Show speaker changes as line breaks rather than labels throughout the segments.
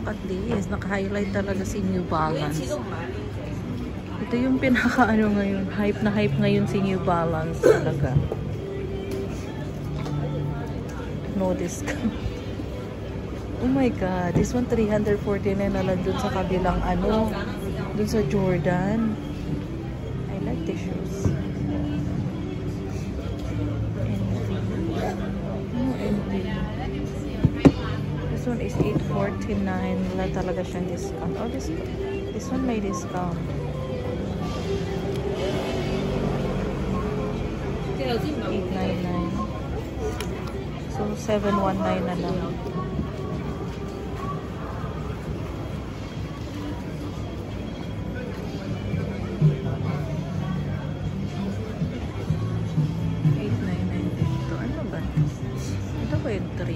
At least, naka-highlight talaga si New Balance. Ito yung pinaka-ano ngayon. Hype na hype ngayon si New Balance talaga. No discount. Oh my God. This one, 349 na lang dun sa kabilang ano. Dun sa Jordan. I like the shoes. This one is 849. Wala talaga siyang discount. Oh, this one may discount. 899. So 719 na lang. Yung 3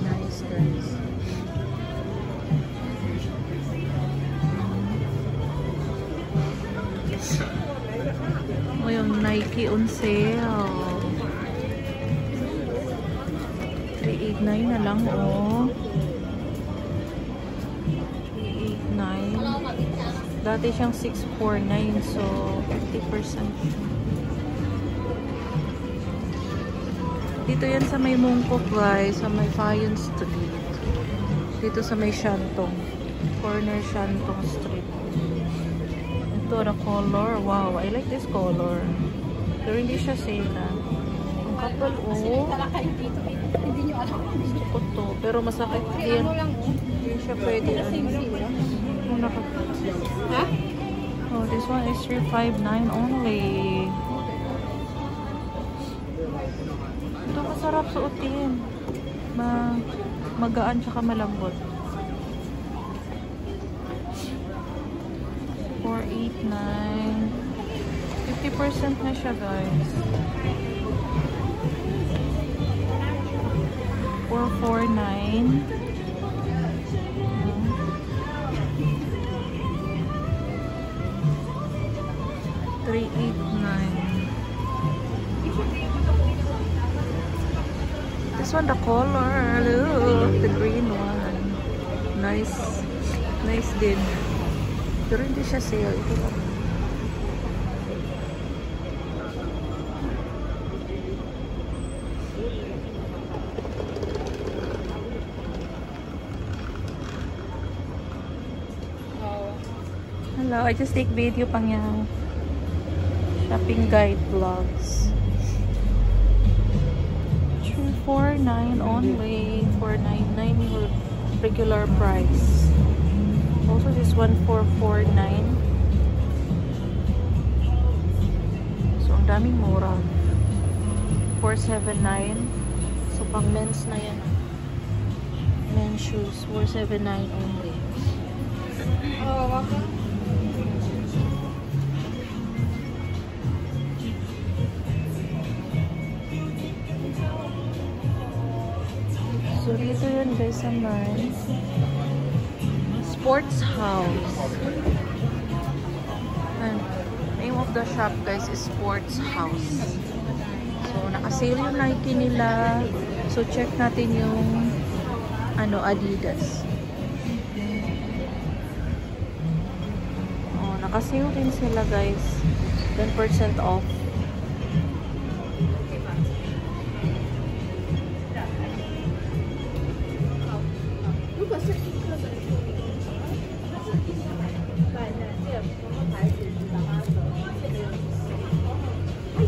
nice guys. O yung Nike on sale 389 na lang oh. 389 dati siyang 649 so 50%. Dito yan sa may Mungkok guys, sa may Fayon Street. Dito sa may Shantong. Corner Shantong Street. Ito na color. Wow, I like this color. Pero hindi siya sale na. Ang kapal oh. Hindi nyo alam. Gusto ko to. Pero masakit yan. Hindi siya pwede. Ha? Oh, this one is 359 only. Ito masarap suotin. Magaan tsaka malambot. 489. 50% na siya guys. 449. 389. This one, the color, look, the green one. Nice din. Pero hindi siya sale. Ito lang. Hello, I just take video pang yung shopping guide vlogs. 499 only. 499 regular price. Also this one 449. So ang daming mura. 479. So pang men's na yan. Men's shoes 479 only. Oh, welcome. So, dito yun guys sa may Sports House. And name of the shop guys is Sports House. So, naka-sale yung Nike nila. So, check natin yung Adidas. Oh, naka-sale din sila guys. 10% off.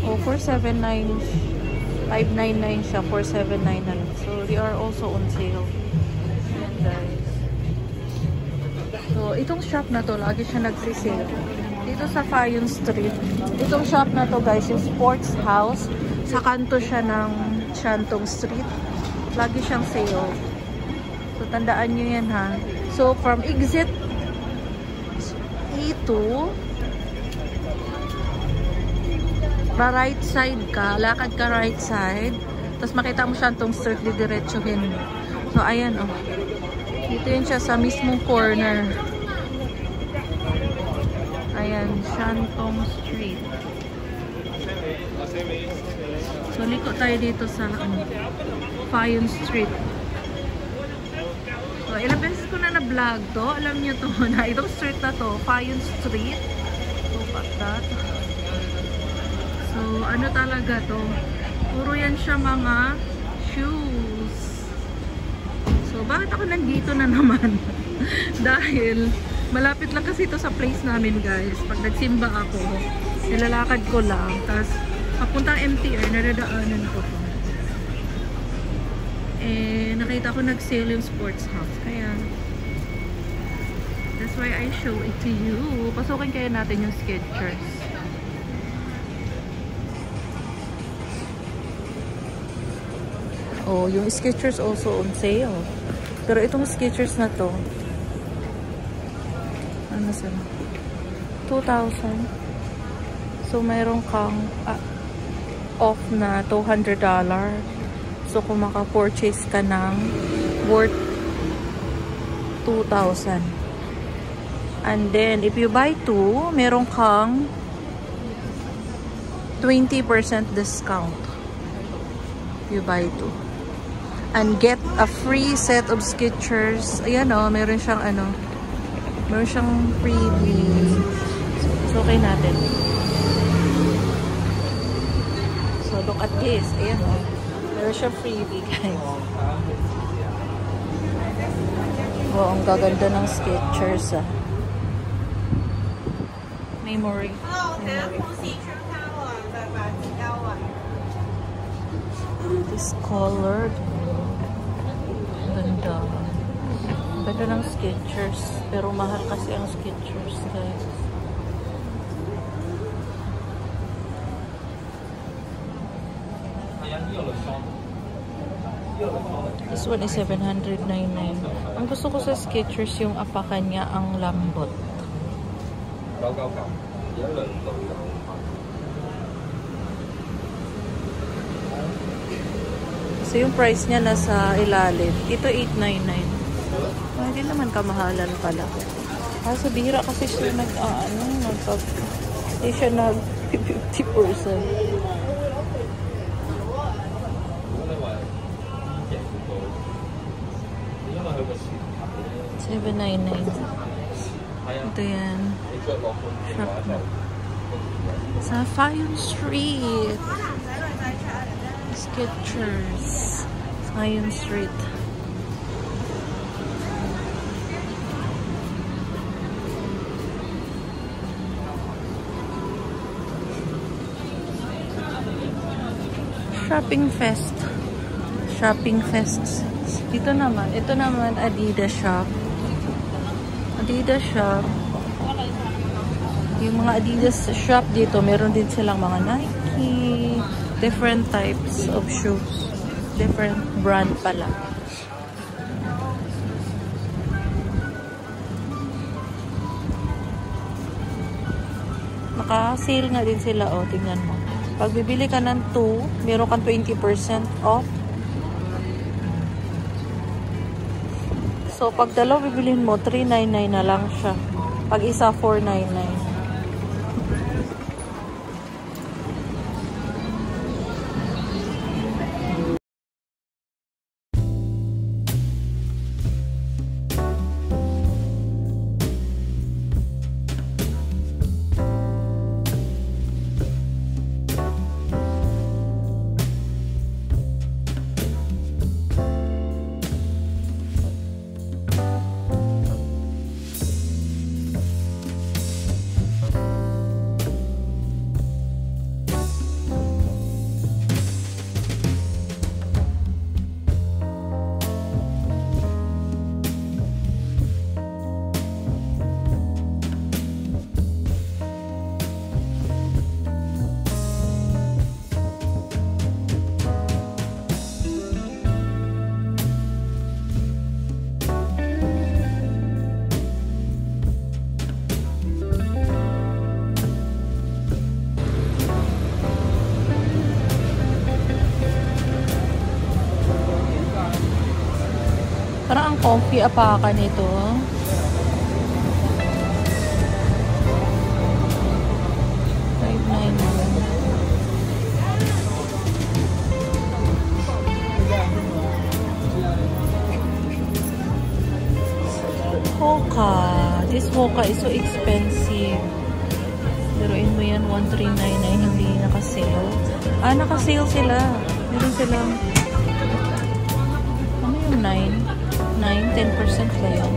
Oh, 479, 599 siya, 479 na lang. So, they are also on sale. Ayan, guys. So, itong shop na to, lagi siya nagsisale. Dito sa Fayon Street. Itong shop na to, guys, yung Sports House. Sa kanto siya ng Shantong Street. Lagi siyang sale. So, tandaan nyo yan, ha. So, from exit E2, right side ka, lakad ka right side, tapos makita mo Shantong Street, didiretsuhin mo. So, ayan, oh. Dito yun siya sa mismong corner. Ayan, Shantong Street. So, liko tayo dito sa Fayon Street. Ilang beses ko na na-vlog to. Alam niyo to na itong street na to, Fayon Street. Look at that. So, ano talaga to? Puro yan siya mga shoes. So, bakit ako nandito na naman? Dahil, malapit lang kasi ito sa place namin, guys. Pag nagsimba ako, nilalakad ko lang. Tapos, papuntang MTR, nadadaanan ko to. Eh, nakita ko nag-sale yung sports house. Kaya, that's why I show it to you. Pasukin kaya natin yung Skechers. Oh, yung Skechers also on sale. Pero itong Skechers na to, ano sila? 2,000. So, mayroon kang off na $200. So, kung maka-purchase ka ng worth 2,000. And then, if you buy 2, meron kang 20% discount. If you buy 2. And get a free set of Skechers. Ayan o, meron siyang ano, meron siyang freebie. So, okay natin. So, look at this. Ayan o. Meron siya freebie, guys. Wow, ang gaganda ng Skechers, ah. Memory. This colored. Ganda. Ganda ng Skechers. Pero mahal kasi ang Skechers, guys. This one is 799. Ang gusto ko sa Skechers yung apakan niya ang lambot. So yung price niya nasa ilalim. Ito 899. Hindi naman kamahalan pala. Sa bihira kasi siya hindi siya nag 50%. 799. Ito yan. Shop na. Sa Fayon Street. Skechers. Fayon Street. Shopping Fest. Shopping Fest. Ito naman Adidas shop. Adidas shop. Yung mga Adidas shop dito, meron din silang mga Nike, different types of shoes. Different brand pala. Naka-sale nga din sila, oh, tingnan mo. Pag bibili ka ng 2, meron kang 20% off. So, pag dalawa bibilhin mo, 399 na lang siya. Pag isa, 499. Parang ang comfy apakan nito. $599. This mocha is so expensive. Biruin mo yan, 1399 hindi naka-sale. Ah, naka-sale sila. Meron silang ano yung 9? 10% ba yun?